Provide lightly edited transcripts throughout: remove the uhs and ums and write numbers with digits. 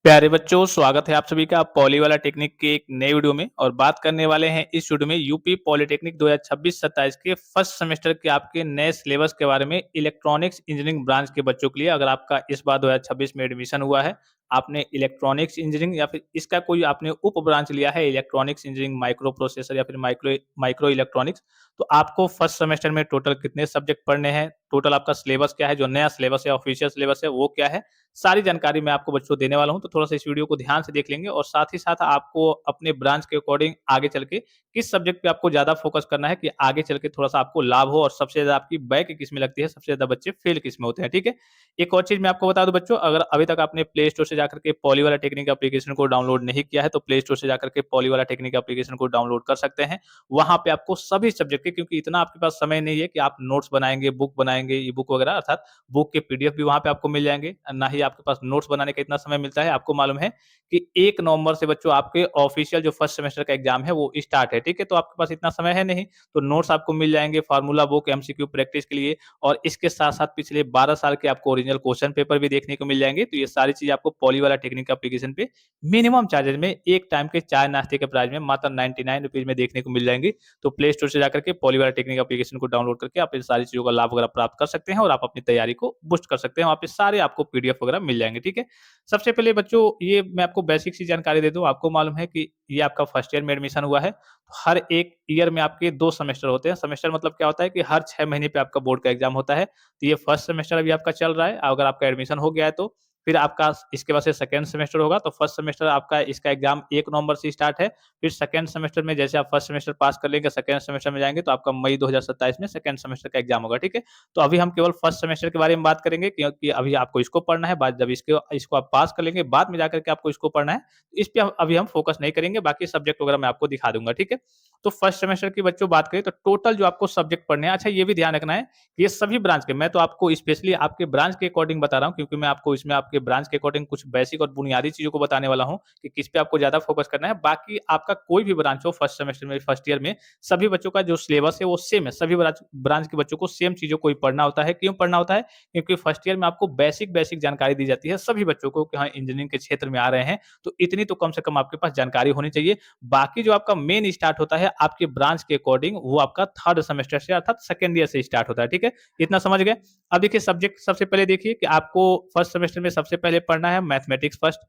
प्यारे बच्चों, स्वागत है आप सभी का पॉली वाला टेक्निक के एक नए वीडियो में। और बात करने वाले हैं इस वीडियो में यूपी पॉलिटेक्निक 2026-27 के फर्स्ट सेमेस्टर के आपके नए सिलेबस के बारे में। इलेक्ट्रॉनिक्स इंजीनियरिंग ब्रांच के बच्चों के लिए, अगर आपका इस बार 2026 में एडमिशन हुआ है, आपने इलेक्ट्रॉनिक्स इंजीनियरिंग या फिर इसका कोई आपने उप ब्रांच लिया है, इलेक्ट्रॉनिक्स इंजीनियरिंग माइक्रो प्रोसेसर या फिर माइक्रो माइक्रो इलेक्ट्रॉनिक्स, तो आपको फर्स्ट सेमेस्टर में टोटल कितने सब्जेक्ट पढ़ने हैं, टोटल आपका सिलेबस क्या है, जो नया सिलेबस है, ऑफिशियल सिलेबस है, वो क्या है, सारी जानकारी मैं आपको बच्चों देने वाला हूँ। तो थोड़ा-सा इस वीडियो को ध्यान से देख लेंगे और साथ ही साथ आपको अपने ब्रांच के अकॉर्डिंग आगे चल के किस सब्जेक्ट पे आपको ज़्यादा फोकस करना है कि आगे चल के थोड़ा-सा आपको लाभ हो और सबसे ज़्यादा आपकी बैक किसमें लगती है, सबसे ज़्यादा बच्चे फेल किसमें होते हैं, ठीक है? एक और चीज़ मैं आपको बता दूँ बच्चों, अगर अभी तक आपने प्ले स्टोर से जाकर के पॉली वाला टेक्निक एप्लीकेशन को डाउनलोड नहीं किया है, तो प्ले स्टोर से जाकर के पॉली वाला टेक्निक एप्लीकेशन को डाउनलोड कर सकते हैं। वहाँ पे आपको सभी सब्जेक्ट के, क्योंकि इतना आपके पास समय नहीं है कि आप नोट्स बनाएँगे, बुक बनाएँगे, ई-बुक वगैरह, अर्थात बुक के पीडीएफ भी वहाँ पे आपको मिल जाएँगे। ना ही आपके पास नोट्स बनाने का इतना समय मिलता है। आपको मालूम है कि 1 नवंबर से बच्चों आपके ऑफिशियल जो फर्स्ट सेमेस्टर का एग्ज़ाम है वो स्टार्ट है, ठीक है? तो आपके पास इतना समय है नहीं, तो नोट्स आपको मिल जाएँगे, फार्मूला बुक, एमसीक्यू प्रैक्टिस के लिए, और इसके साथ-साथ पिछले 12 साल के आपको ओरिजिनल क्वेश्चन पेपर भी देखने को मिल जाएँगे। तो ये सारी चीज़ आपको पॉली वाला टेक्निक एप्लीकेशन पे मिनिमम चार्जेज़ में, एक टाइम के चाय नाश्ते के प्राइस में मात्र ₹99 में देखने को मिल जाएँगी। तो प्ले स्टोर से जाकर के पॉली वाला टेक्निक एप्लीकेशन को डाउनलोड करके आप इन सारी चीज़ों का लाभ वगैरह प्राप्त कर सकते हैं और आप अपनी तैयारी को बूस्ट कर सकते हैं। वहाँ पे सारे आपको पीडीएफ वगैरह मिल जाएँगे, ठीक है? सबसे पहले बच्चों, ये मैं आपको बेसिक सी जानकारी दे दूँ। आपको मालूम है कि ये आपका फर्स्ट ईयर में एडमिशन हुआ है। तो हर एक ईयर में आपके 2 सेमेस्टर होते हैं। सेमेस्टर मतलब क्या होता है कि हर 6 महीने पे आपका बोर्ड का एग्ज़ाम होता है। तो ये फर्स्ट सेमेस्टर अभी आपका चल रहा है। अगर आपका एडमिशन हो गया है तो फिर आपका इसके बाद से सेकंड सेमेस्टर होगा। तो फर्स्ट सेमेस्टर आपका, इसका एग्ज़ाम 1 नवंबर से स्टार्ट है। फिर सेकंड सेमेस्टर में जैसे आप फर्स्ट सेमेस्टर पास कर लेंगे, सेकंड सेमेस्टर में जाएँगे तो आपका मई 2027 में सेकंड सेमेस्टर का एग्ज़ाम होगा, ठीक है? तो अभी हम केवल फर्स्ट सेमेस्टर के बारे में बात करेंगे, क्योंकि अभी आपको इसको पढ़ना है। बाद जब इसको इसको आप पास कर लेंगे, बाद में जाकर के आपको इसको पढ़ना है। इस पे अभी हम फोकस नहीं करेंगे, बाकी सब्जेक्ट वगैरह मैं आपको दिखा दूँगा, ठीक है? तो फर्स्ट सेमेस्टर की बच्चों बात करें तो टोटल जो आपको सब्जेक्ट पढ़ने हैं, अच्छा ये भी ध्यान रखना है कि ये सभी ब्रांच के, मैं तो आपको स्पेशली आपके ब्रांच के अकॉर्डिंग बता रहा हूँ, क्योंकि मैं आपको इसमें आपके ब्रांच के अकॉर्डिंग कुछ बेसिक और बुनियादी चीज़ों को बताने वाला हूँ कि किस पे आपको ज़्यादा फोकस करना है। बाकी आपका कोई भी ब्रांच हो फर्स्ट सेमेस्टर में, फर्स्ट ईयर में, सभी बच्चों का जो सिलेबस है वो सेम है। सभी ब्रांच ब्रांच के बच्चों को सेम चीज़ों को ही पढ़ना होता है। क्यों पढ़ना होता है? क्योंकि फर्स्ट ईयर में आपको बेसिक जानकारी दी जाती है सभी बच्चों को कि हाँ, इंजीनियरिंग के क्षेत्र में आ रहे हैं, तो इतनी तो कम से कम आपके पास जानकारी होनी चाहिए। बाकी जो आपका मेन स्टार्ट होता है आपके ब्रांच के अकॉर्डिंग, वो आपका थर्ड सेमेस्टर से, अर्थात सेकंड ईयर से स्टार्ट होता है, ठीक है? इतना समझ गए? अब देखिए सब्जेक्ट सबसे पहले देखिए कि आपको फर्स्ट सेमेस्टर में सबसे पहले पढ़ना है mathematics first,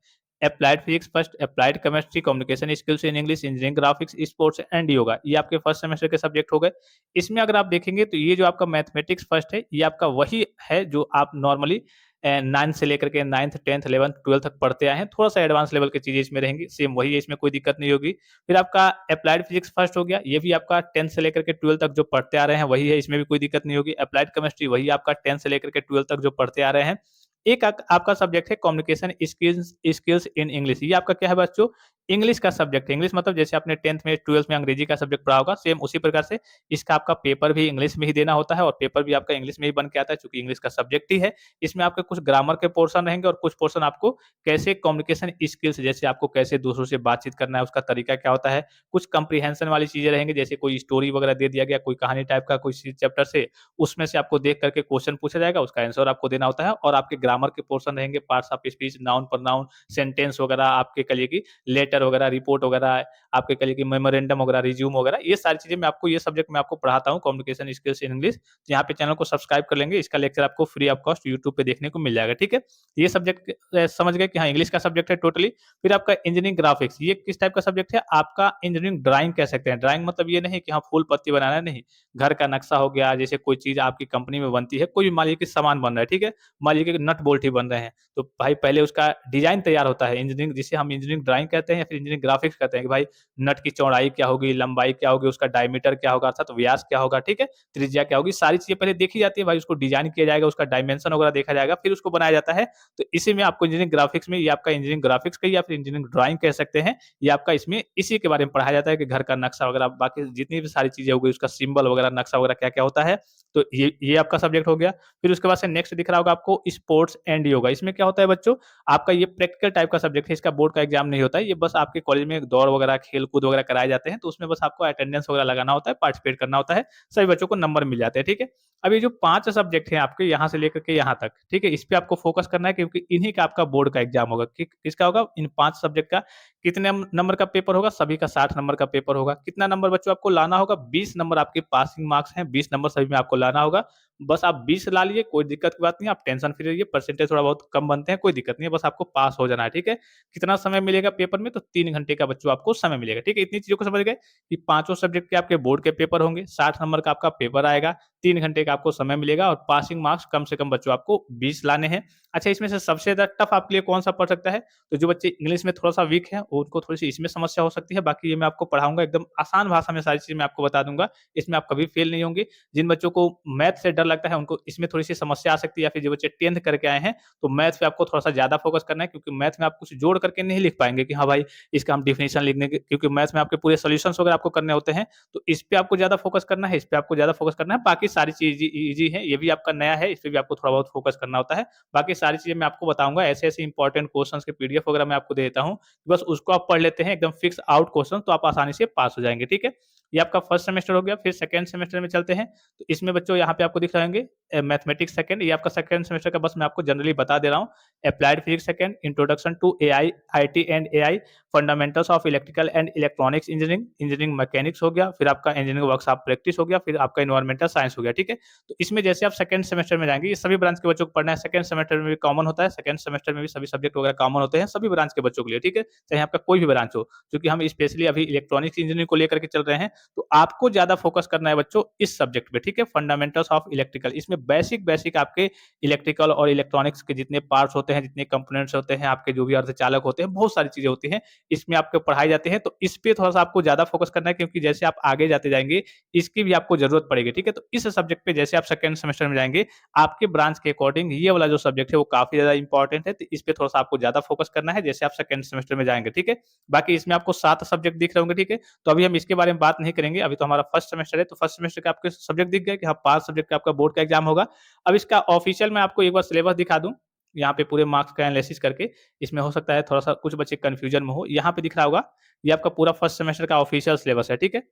applied physics first, applied chemistry, communication skills in English, engineering graphics, sports and yoga. ये आपके फर्स्ट सेमेस्टर के सब्जेक्ट हो गए। इसमें अगर आप देखेंगे तो ये जो आपका मैथमेटिक्स फर्स्ट है, ये आपका वही है जो आप नॉर्मली 9th से लेकर के 9th, 10th, 11th, 12th तक पढ़ते आए हैं। थोड़ा-सा एडवांस लेवल की चीज़ें इसमें रहेंगी, सेम वही है, इसमें कोई दिक्कत नहीं होगी। फिर आपका एप्लाइड फिजिक्स फर्स्ट हो गया, ये भी आपका 10th से लेकर के 12th तक जो पढ़ते आ रहे हैं वही है, इसमें भी कोई दिक्कत नहीं होगी। एप्लाइड केमिस्ट्री वही आपका 10th से लेकर के 12th तक जो पढ़ते आ रहे हैं। एक आपका सब्जेक्ट है communication skills skills in English, ये आपका क्या है बच्चों? इंग्लिश का सब्जेक्ट है। इंग्लिश मतलब जैसे आपने 10th में, 12th में अंग्रेजी का सब्जेक्ट पढ़ा होगा, सेम उसी प्रकार से इसका आपका पेपर भी इंग्लिश में ही देना होता है और पेपर भी आपका इंग्लिश में ही बन के आता है, चूँकि इंग्लिश का सब्जेक्ट ही है। इसमें आपके कुछ ग्रामर के पोर्शन रहेंगे और कुछ पोर्शन आपको कैसे कम्युनिकेशन स्किल्स, जैसे आपको कैसे दूसरों से बातचीत करना है, उसका तरीका क्या होता है। कुछ कम्प्रीहेंशन वाली चीज़ें रहेंगी, जैसे कोई स्टोरी वगैरह दे दिया गया, कोई कहानी टाइप का कोई चैप्टर से, उसमें से आपको देख करके क्वेश्चन पूछा जाएगा, उसका आंसर आपको देना होता है। और आपके ग्रामर के पोर्शन रहेंगे, parts of speech, noun, pronoun, sentence वगैरह, आपके कहिए कि लेटर वगैरह, रिपोर्ट वगैरह, आपके कहिए कि मेमोरेंडम वगैरह, रिज्यूम वगैरह, ये सारी चीज़ें मैं आपको, ये सब्जेक्ट मैं आपको पढ़ाता हूँ, कम्युनिकेशन स्किल्स इन इंग्लिश। यहाँ पे चैनल को सब्सक्राइब कर लेंगे, इसका लेक्चर आपको फ्री ऑफ कॉस्ट यूट्यूब पे देखने को मिल जाएगा, ठीक है? ये सब्जेक्ट समझ गए कि हाँ, इंग्लिश का सब्जेक्ट है टोटली। फिर आपका इंजीनियरिंग ग्राफिक्स, ये किस टाइप का सब्जेक्ट है? आपका इंजीनियरिंग ड्राइंग कह सकते हैं। ड्राइंग मतलब ये नहीं कि हाँ, फूल पत्ती बनाना, नहीं। घर का नक्शा हो गया, जैसे कोई चीज़ आपकी कंपनी में बनती है, कोई भी मान लीजिए कि सामान बन रहा है, ठीक है? मान लीजिए कि नट बोल्ट ही बन रहे हैं, तो भाई पहले उसका डिज़ाइन तैयार होता है, इंजीनियरिंग, जिसे हम इंजीनियरिंग ड्राइंग कहते हैं या फिर इंजीनियरिंग ग्राफिक्स कहते हैं कि भाई नट की चौड़ाई क्या होगी, लंबाई क्या होगी, उसका डायमीटर क्या होगा, अर्थात व्यास क्या होगा, ठीक है? त्रिज्या क्या होगी, सारी चीज़ें पहले देखी जाती है भाई, उसको डिज़ाइन किया जाएगा, उसका डायमेंशन वगैरह देखा जाएगा, फिर उसको बनाया जाता है। तो इसी में आपको इंजीनियरिंग ग्राफिक्स में, ये आपका इंजीनियरिंग ग्राफिक्स का या फिर इंजीनियरिंग ड्राइंग कह सकते हैं, ये आपका इसमें इसी के बारे में पढ़ाया जाता है कि घर का नक्शा वगैरह, बाकी जितनी भी सारी चीज़ें हो गई, उसका सिंबल वगैरह, नक्शा वगैरह क्या-क्या होता है, तो ये आपका सब्जेक्ट हो गया। फिर उसके बाद से नेक्स्ट दिख रहा होगा आपको स्पोर्ट्स एंड योगा। इसमें क्या होता है बच्चों? आपका ये प्रैक्टिकल टाइप का सब्जेक्ट है, इसका बोर्ड का एग्जाम नहीं होता है, ये बस आपके कॉलेज में दौड़ वगैरह, खेल-कूद वगैरह कराए जाते हैं, तो उसमें बस आपको अटेंडेंस वगैरह लगाना होता है, पार्टिसिपेट करना होता है, सभी बच्चों को नंबर मिल जाते हैं, ठीक है? अब ये जो 5 सब्जेक्ट हैं आपके यहाँ से लेकर के यहाँ तक, ठीक है? इस पे आपको फ़ोकस करना है क्योंकि इन्हीं का आपका बोर्ड का एग्ज़ाम होगा। कि किसका होगा? इन 5 सब्जेक्ट का कितने नंबर का पेपर होगा? सभी का 60 नंबर का पेपर होगा। कितना नंबर बच्चों आपको लाना होगा? 20 नंबर आपके पासिंग मार्क्स हैं, 20 नंबर सभी में आपको लाना होगा। बस आप 20 ला लिए, कोई दिक्कत की बात नहीं है, आप टेंशन फ्री रहिए, परसेंटेज थोड़ा बहुत कम बनते हैं, कोई दिक्कत नहीं है, बस आपको पास हो जाना है, ठीक है? कितना समय मिलेगा पेपर में? तो 3 घंटे का बच्चों आपको समय मिलेगा, ठीक है? इतनी चीज़ों को समझ गए कि पाँचों सब्जेक्ट के आपके बोर्ड के पेपर होंगे, 60 नंबर का आपका पेपर आएगा, 3 घंटे का आपको समय मिलेगा और पासिंग मार्क्स कम से कम बच्चों आपको 20 लाने हैं। अच्छा, इसमें से सबसे ज़्यादा टफ आपके लिए कौन-सा पड़ सकता है? तो जो बच्चे इंग्लिश में थोड़ा-सा वीक हैं, उनको थोड़ी-सी इसमें समस्या हो सकती है, बाकी ये मैं आपको पढ़ाऊँगा एकदम आसान भाषा में सारी चीज़ मैं आपको बता दूँगा, इसमें आप कभी फेल नहीं होंगे। जिन बच्चों को मैथ से डर लगता है, उनको इसमें थोड़ी-सी समस्या आ सकती है या फिर जो बच्चे 10th करके आए हैं, तो मैथ पे आपको थोड़ा-सा ज़्यादा फ़ोकस करना है क्योंकि मैथ में आप कुछ जोड़ करके नहीं लिख पाएँगे कि हाँ भाई, इसका हम डेफिनिशन लिखने के क्योंकि मैथ में आपके पूरे सॉल्यूशंस वगैरह आपको करने होते हैं, तो इस पे आपको ज़्यादा फ़ोकस करना है, इस पे आपको ज़्यादा फ़ोकस करना है। बाकी सारी चीज़ ईज़ी है, ये भी आपका नया है, इस पे भी आपको थोड़ा बहुत फ़ोकस करना होता है। बाकी सारी चीज़ें मैं आपको बताऊँगा, ऐसे-ऐसे इंपॉर्टेंट क्वेश्चन्स के पीडीएफ वगैरह मैं आपको दे देता हूँ, बस उसको आप पढ़ लेते हैं एकदम फिक्स आउट क्वेश्चन तो आप आसानी से पास हो जाएँगे, ठीक है? ये आपका फर्स्ट सेमेस्टर हो गया, फिर सेकंड सेमेस्टर में चलते हैं, तो इसमें बच्चों यहाँ पे आपको दिख रहे होंगे मैथमेटिक्स सेकंड, ये आपका सेकंड सेमेस्टर का बस मैं आपको जनरली बता दे रहा हूँ। Applied physics second, introduction to AI, IT and AI, fundamentals of electrical and electronics engineering, engineering mechanics हो गया, फिर आपका इंजीनियरिंग वर्कशॉप प्रैक्टिस हो गया, फिर आपका एनवायरमेंटल साइंस हो गया, ठीक है? तो इसमें जैसे आप सेकंड सेमेस्टर में जाएँगे, ये सभी ब्रांच के बच्चों को पढ़ना है, सेकंड सेमेस्टर में भी कॉमन होता है, सेकंड सेमेस्टर में भी सभी सब्जेक्ट वगैरह कॉमन होते हैं, सभी ब्रांच के बच्चों के लिए, ठीक है? चाहे आपका कोई भी ब्रांच हो, क्योंकि हम स्पेशली अभी इलेक्ट्रॉनिक्स इंजीनियरिंग को लेकर के चल रहे हैं, तो आपको ज़्यादा फोकस करना है बच्चों इस सब्जेक्ट पे, ठीक है? फंडामेंटल्स ऑफ इलेक्ट्रिकल, इसमें बेसिक बेसिक आपके इलेक्ट्रिकल और इलेक्ट्रॉनिक्स के जितने पार्ट्स होते हैं, जितने कंपोनेंट्स होते हैं, आपके जो भी अर्धचालक होते हैं, बहुत सारी चीज़ें होती हैं, इसमें आपको पढ़ाए जाते हैं, तो इस पे थोड़ा-सा आपको ज़्यादा फोकस करना है क्योंकि जैसे आप आगे जाते जाएँगे, इसकी भी आपको ज़रूरत पड़ेगी, ठीक है? तो इस सब्जेक्ट पे जैसे आप सेकंड सेमेस्टर में जाएँगे, आपके ब्रांच के अकॉर्डिंग ये वाला जो सब्जेक्ट है, वो काफ़ी ज़्यादा इंपॉर्टेंट है, तो इस पे थोड़ा-सा आपको ज़्यादा फोकस करना है, जैसे आप सेकंड सेमेस्टर में जाएँगे, ठीक है? बाकी इसमें आपको 7 सब्जेक्ट दिख रहे होंगे, ठीक है? तो अभी हम इसके बारे में बात नहीं करेंगे, अभी तो हमारा फर्स्ट सेमेस्टर है, तो फर्स्ट सेमेस्टर के आपके सब्जेक्ट दिख गए कि हाँ, 5 सब्जेक्ट का आपका बोर्ड का एग्ज़ाम होगा। अब इसका ऑफिशियल मैं आपको एक बार सिलेबस दिखा दूँ, यहाँ पे पूरे मार्क्स का एनालिसिस करके, इसमें हो सकता है थोड़ा-सा कुछ बच्चे कन्फ्यूजन में हो। यहाँ पे दिख रहा होगा, ये आपका पूरा फर्स्ट सेमेस्टर का ऑफिशियल सिलेबस है, ठीक है?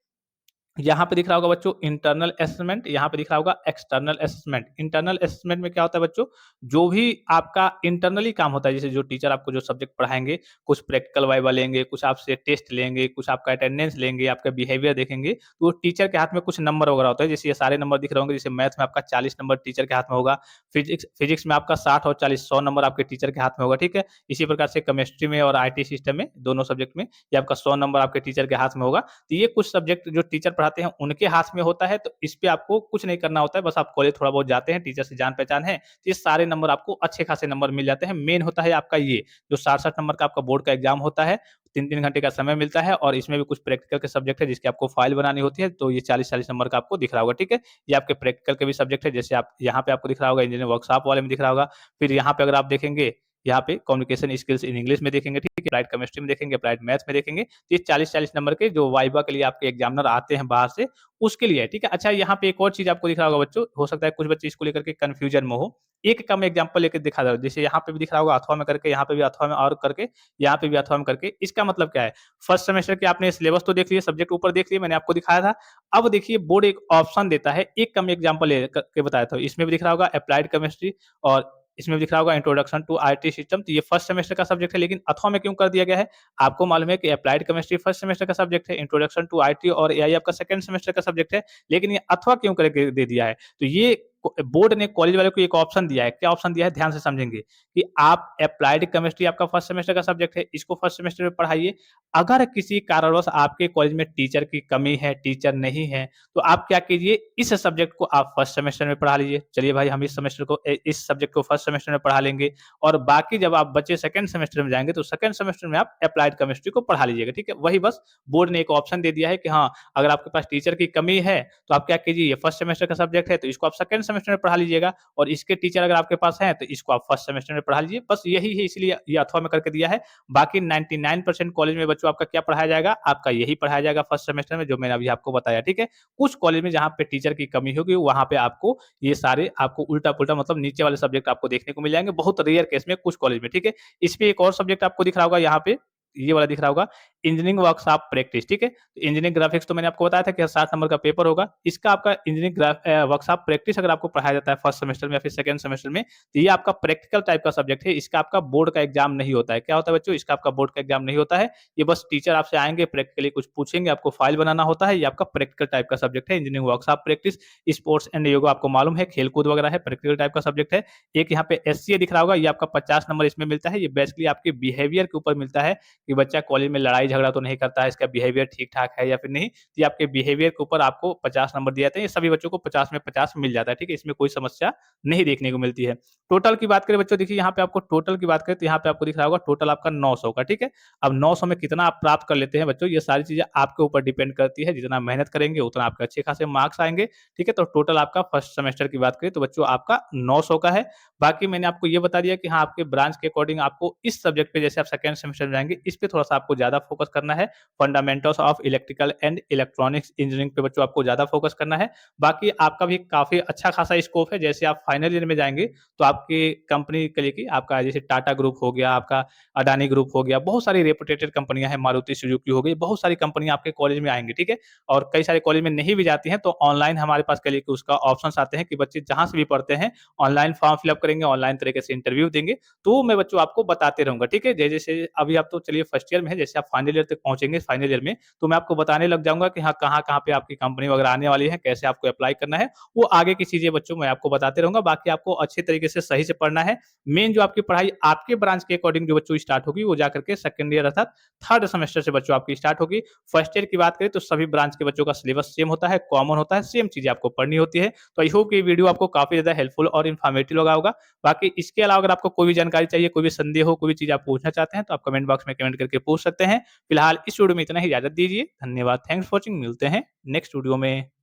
यहाँ पे दिख रहा होगा बच्चों इंटरनल असेसमेंट, यहाँ पे दिख रहा होगा एक्सटर्नल असेसमेंट। इंटरनल असेसमेंट में क्या होता है बच्चों, जो भी आपका इंटरनली काम होता है, जैसे जो टीचर आपको जो सब्जेक्ट पढ़ाएँगे, कुछ प्रैक्टिकल वाइवा लेंगे, कुछ आपसे टेस्ट लेंगे, कुछ आपका अटेंडेंस लेंगे, आपका बिहेवियर देखेंगे, तो टीचर के हाथ में कुछ नंबर वगैरह होता है, जैसे ये सारे नंबर दिख रहे होंगे, जैसे मैथ में आपका 40 नंबर टीचर के हाथ में होगा, फिजिक्स फिजिक्स में आपका 60 और 40 100 नंबर आपके टीचर के हाथ में होगा, ठीक है? इसी प्रकार से केमिस्ट्री में और आईटी सिस्टम में, दोनों सब्जेक्ट में, ये आपका 100 नंबर आपके टीचर के हाथ में होगा। तो ये कुछ सब्जेक्ट जो टीचर पढ़ाते हैं उनके हाथ में होता है, तो इस पे आपको कुछ नहीं करना होता है, बस आप कॉलेज थोड़ा बहुत जाते हैं, टीचर से जान-पहचान है, तो ये सारे नंबर आपको अच्छे खासे नंबर मिल जाते हैं। मेन होता है आपका ये, जो 60-60 नंबर का आपका बोर्ड का एग्ज़ाम होता है, 3-3 घंटे का समय मिलता है और इसमें भी कुछ प्रैक्टिकल के सब्जेक्ट है जिसकी आपको फाइल बनानी होती है, तो ये 40-40 नंबर का आपको दिख रहा होगा, ठीक है? ये आपके प्रैक्टिकल के भी सब्जेक्ट है, जैसे आप यहाँ पे आपको दिख रहा होगा इंजीनियरिंग वर्कशॉप वाले में दिख रहा होगा, फिर यहाँ पे अगर आप देखेंगे, यहाँ पे कम्युनिकेशन स्किल्स इन इंग्लिश में देखेंगे, ठीक है? अप्लाइड केमिस्ट्री में देखेंगे, अप्लाइड मैथ्स में देखेंगे, तो ये 40-40 नंबर के जो वाइवा के लिए आपके एग्जामिनर आते हैं बाहर से, उसके लिए है, ठीक है? अच्छा, यहाँ पे एक और चीज़ आपको दिख रहा होगा बच्चों, हो सकता है कुछ बच्चे इसको लेकर के कन्फ्यूजन में हो। एक का मैं एग्जांपल लेके दिखा रहा हूँ, जैसे यहाँ पे भी दिख रहा होगा अथवा में करके, यहाँ पे भी अथवा में और करके, यहाँ पे भी अथवा में करके, इसका मतलब क्या है? फर्स्ट सेमेस्टर के आपने सिलेबस तो देख लिया, सब्जेक्ट ऊपर देख लिए, मैंने आपको दिखाया था। अब देखिए बोर्ड एक ऑप्शन देता है, एक का मैं एग्जांपल ले के बताया था, इसमें भी दिख रहा होगा अप्लाइड केमिस्ट्री और इसमें भी दिख रहा होगा इंट्रोडक्शन टू आईटी सिस्टम, तो ये फर्स्ट सेमेस्टर का सब्जेक्ट है, लेकिन अथवा में क्यों कर दिया गया है? आपको मालूम है कि अप्लाइड केमिस्ट्री फर्स्ट सेमेस्टर का सब्जेक्ट है, इंट्रोडक्शन टू आईटी और एआई आपका सेकंड सेमेस्टर का सब्जेक्ट है, लेकिन ये अथवा क्यों करके दे दिया है? तो ये बोर्ड ने कॉलेज वालों को एक ऑप्शन दिया है, क्या ऑप्शन दिया है ध्यान से समझेंगे कि आप अप्लाइड केमिस्ट्री आपका फर्स्ट सेमेस्टर का सब्जेक्ट है, इसको फर्स्ट सेमेस्टर में पढ़ाइए। अगर किसी कारणवश आपके कॉलेज में टीचर की कमी है, टीचर नहीं है, तो आप क्या कीजिए, इस सब्जेक्ट को आप फर्स्ट सेमेस्टर में पढ़ा लीजिए। चलिए भाई, हम इस सब्जेक्ट को फर्स्ट सेमेस्टर में पढ़ा लेंगे और बाकी जब आप बच्चे सेकंड सेमेस्टर में जाएँगे, तो सेकंड सेमेस्टर में आप अप्लाइड केमिस्ट्री को पढ़ा लीजिएगा, ठीक है? वही बस बोर्ड ने एक ऑप्शन दे दिया है कि हाँ, अगर आपके पास टीचर की कमी है, तो आप क्या कीजिए, ये फर्स्ट सेमेस्टर का सब्जेक्ट है, तो इसको आप सेकंड सेमेस्टर में पढ़ा लीजिएगा और इसके टीचर अगर आपके पास हैं, तो इसको आप फर्स्ट सेमेस्टर में पढ़ा लीजिए। बस यही है, इसलिए ये अथवा में करके दिया है। बाकी 99% कॉलेज में बच्चों आपका क्या पढ़ाया जाएगा? आपका यही पढ़ाया जाएगा फर्स्ट सेमेस्टर में, जो मैंने अभी आपको बताया, ठीक है? कुछ कॉलेज में जहाँ पे टीचर की कमी होगी, वहाँ पे आपको ये सारे आपको उल्टा-पुल्टा मतलब नीचे वाले सब्जेक्ट आपको देखने को मिल जाएँगे, बहुत रेयर केस में कुछ कॉलेज में, ठीक है? इस पे एक और सब्जेक्ट आपको दिख रहा होगा यहाँ पे ये वाला दिख रहा होगा इंजीनियरिंग वर्कशॉप प्रैक्टिस, ठीक है? तो इंजीनियरिंग ग्राफिक्स तो मैंने आपको बताया था कि 60 नंबर का पेपर होगा। इसका आपका इंजीनियरिंग वर्कशॉप प्रैक्टिस अगर आपको पढ़ाया जाता है फर्स्ट सेमेस्टर में या फिर सेकंड सेमेस्टर में, तो ये आपका प्रैक्टिकल टाइप का सब्जेक्ट है। इसका आपका बोर्ड का एग्जाम नहीं होता है। क्या होता है बच्चों? इसका आपका बोर्ड का एग्जाम नहीं होता है। ये बस टीचर आपसे आएँगे, प्रैक्टिकली कुछ पूछेंगे, आपको फाइल बनाना होता है। ये आपका प्रैक्टिकल टाइप का सब्जेक्ट है, engineering workshop practice. Sports and yoga आपको मालूम है, खेल-कूद वगैरह है, प्रैक्टिकल टाइप का सब्जेक्ट है। एक यहाँ पे एससीए दिख रहा होगा, ये आपका 50 नंबर इसमें मिलता है। ये बेसिकली आपके बिहेवियर के ऊपर मिलता है कि बच्चा कॉलेज में लड़ाई-झगड़ा तो नहीं करता है, इसका बिहेवियर ठीक-ठाक है या फिर नहीं। तो ये आपके बिहेवियर के ऊपर आपको 50 नंबर दिए जाते हैं। ये सभी बच्चों को 50 में 50 मिल जाता है, ठीक है? इसमें कोई समस्या नहीं देखने को मिलती है। टोटल की बात करें बच्चों, देखिए यहाँ पे आपको टोटल की बात करें तो यहाँ पे आपको दिख रहा होगा टोटल आपका 900 का, ठीक है? अब 900 में कितना आप प्राप्त कर लेते हैं बच्चों, ये सारी चीज़ें आपके ऊपर डिपेंड करती है। जितना मेहनत करेंगे उतना आपके अच्छे खासे मार्क्स आएँगे, ठीक है? तो टोटल आपका फर्स्ट सेमेस्टर की बात करें तो बच्चों आपका 900 का है। बाकी मैंने आपको ये बता दिया कि हाँ, आपके ब्रांच के अकॉर्डिंग आपको इस सब्जेक्ट पे जैसे आप सेकंड सेमेस्टर में जाएँगे, इस पे थोड़ा-सा आपको ज़्यादा फोकस करना है। Fundamentals of electrical and electronics engineering पे बच्चों आपको ज़्यादा फोकस करना है। बाकी आपका भी काफ़ी अच्छा खासा स्कोप है। जैसे आप फाइनल ईयर में जाएँगे, तो आपकी कंपनी के लिए कि आपका जैसे टाटा ग्रुप हो गया, आपका अडानी ग्रुप हो गया, बहुत सारी रेपुटेटेड कंपनियाँ हैं, मारुति सुजुकी हो गई, बहुत सारी कंपनियाँ आपके कॉलेज में आएँगी, ठीक है? और कई सारे कॉलेज में नहीं भी जाती हैं, तो ऑनलाइन हमारे पास कह लिए कि उसका ऑप्शंस आते हैं कि बच्चे जहाँ से भी पढ़ते हैं, ऑनलाइन फॉर्म फिल अप करेंगे, ऑनलाइन तरीके से इंटरव्यू देंगे, तो मैं बच्चों आपको बताते रहूँगा, ठीक है? जैसे अभी आप तो चलिए फर्स्ट ईयर में हैं, जैसे आप फाइनल ईयर तक पहुँचेंगे, फाइनल ईयर में, तो मैं आपको बताने लग जाऊँगा कि हाँ, कहाँ-कहाँ पे आपकी कंपनी वगैरह आने वाली है, कैसे आपको अप्लाई करना है, वो आगे की चीज़ें बच्चों मैं आपको बताते रहूँगा। बाकी आपको अच्छे तरीके से सही से पढ़ना है। मेन जो आपकी पढ़ाई आपके ब्रांच के अकॉर्डिंग जो बच्चों स्टार्ट होगी, वो जाकर के सेकंड ईयर अर्थात थर्ड सेमेस्टर से बच्चों आपकी स्टार्ट होगी। फर्स्ट ईयर की बात करें तो सभी ब्रांच के बच्चों का सिलेबस सेम होता है, कॉमन होता है, सेम चीज़ें आपको पढ़नी होती है। तो आई होप कि ये वीडियो आपको काफ़ी ज़्यादा हेल्पफुल और इन्फॉर्मेटिव लगा होगा। बाकी इसके अलावा अगर आपको कोई भी जानकारी चाहिए, कोई भी संदेह हो, कोई भी चीज़ आप पूछना चाहते हैं, तो आप कमेंट बॉक्स में कमेंट करके पूछ सकते हैं। फिलहाल इस वीडियो में इतना ही, इजाज़त दीजिए। धन्यवाद, थैंक्स फॉर वॉचिंग। मिलते हैं नेक्स्ट वीडियो में।